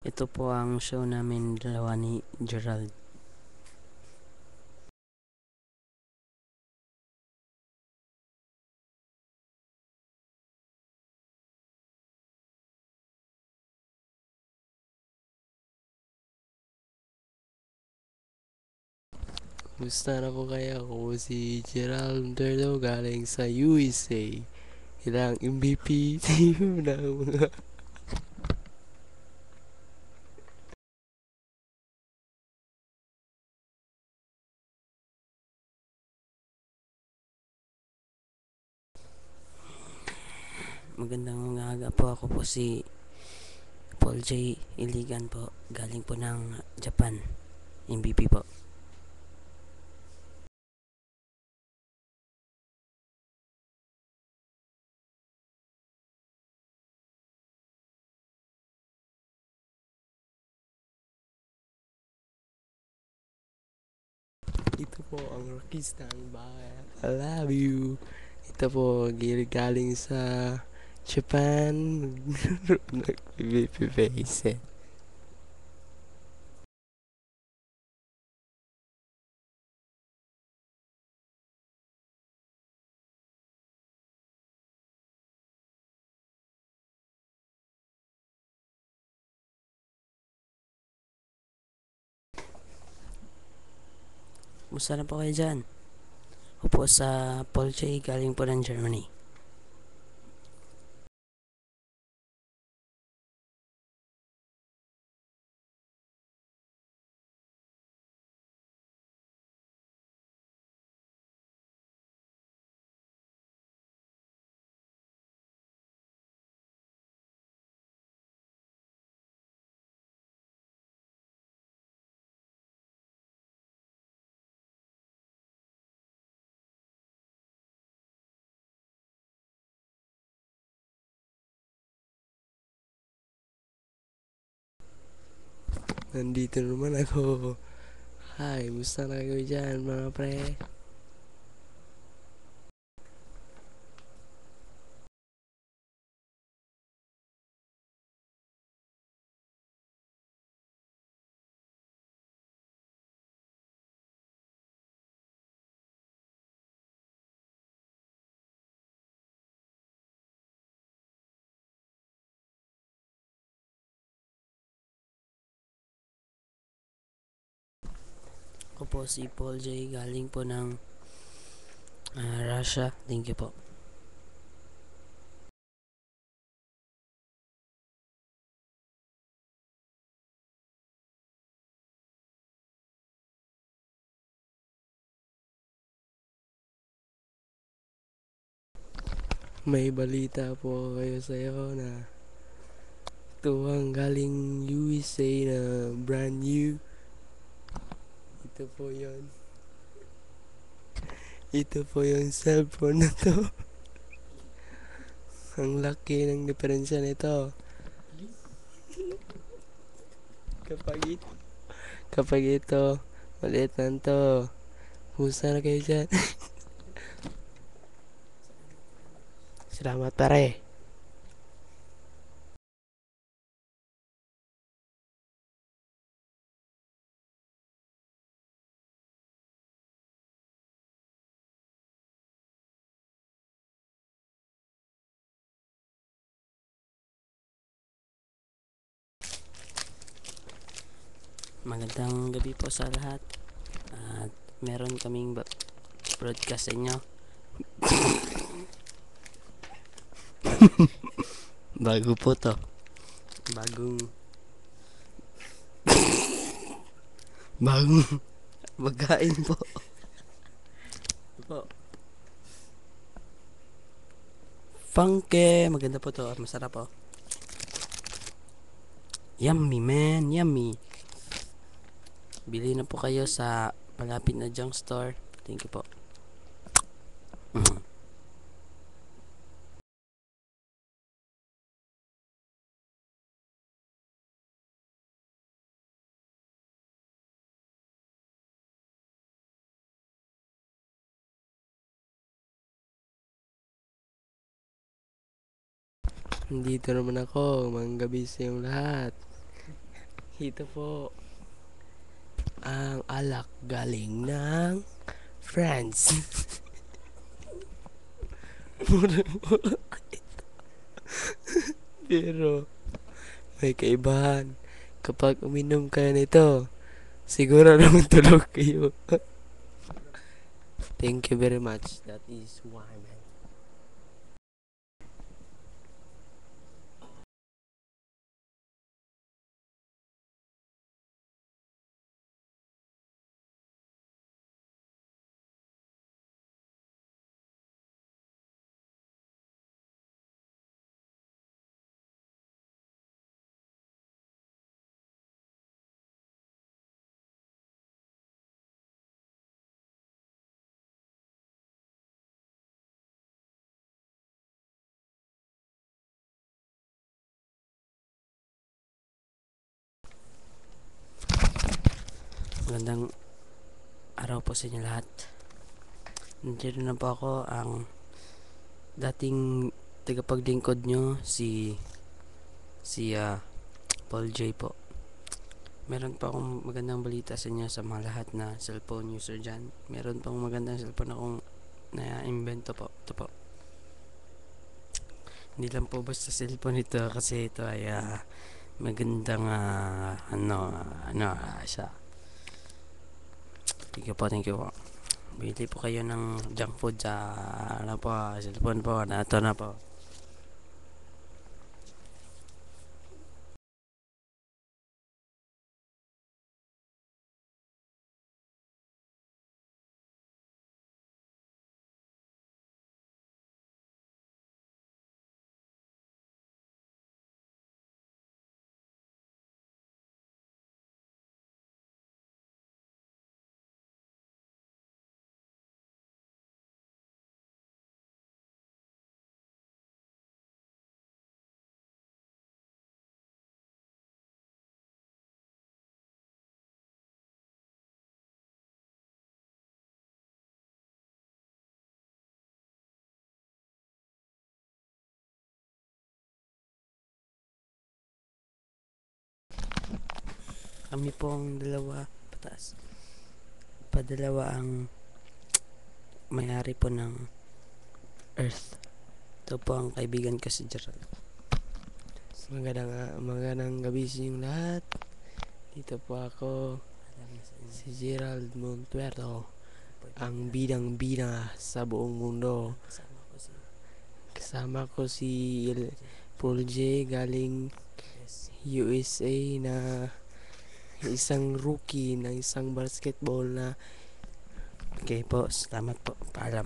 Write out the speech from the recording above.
Ito po ang show namin dalawa ni Gerald. Gusto na po kaya ako si Gerald Monterno galing sa USA. Ilang MVP team ng mga... Magandang umaga po. Ako po si Paul J. Iligan po. Galing po ng Japan. MVP po. Ito po ang rockista ng bayan. I love you. Ito po galing sa Japan. Nag-MVP face eh. Musta na po kayo dyan? Ako po sa Paul J. Galing po ng Germany. Nandito naman ako. Hi, musta na kayo dyan mga pre? Ako po si Paul J. Galing po ng Russia. Thank you po. May balita po kayo sa'yo na ito ang galing USA na brand new. Ito po yon. Ito po yung cellphone na to. Ang laki ng diferensya nito. Kapag ito, kapag ito, maliit lang to. Kumusta na kayo dyan? Salamat pare. Magandang gabi po sa lahat. At meron kaming broadcast sa inyo. Bago po to. Bagong Bagong magain po. po. Funky. Maganda po to. Masarap po. Yummy man. Yummy. Bili na po kayo sa malapit na junk store. Thank you po. Nandito naman ako. Mga gabi sa yung lahat. Ito po ang alak galing ng France. Mura-mura. Pero may kaibahan. Kapag uminom kayo nito, siguro naman tulog kayo. Thank you very much. That is why, man. Magandang araw po sa inyo lahat. Nandiyan na po ako, ang dating tagapaglingkod nyo, si Paul J po. Meron pa akong magandang balita sa inyo sa mga lahat na cellphone user dyan. Meron pang magandang cellphone akong na-invento po. Ito po. Hindi lang po basta cellphone ito, kasi ito ay magandang siya. Thank you po. Bili po kayo ng junk food sa cellphone po na ito na po. Kami pong dalawa padalawa ang may-ari po ng Earth. Ito po ang kaibigan ko si Gerald. Magandang gabi sa inyong lahat. Dito po ako, si Gerald Montuerto, ang bidang-bida sa buong mundo. Kasama ko si Paul J galing USA, na isang rookie ng isang basketball na. Okay po, salamat po. Paalam.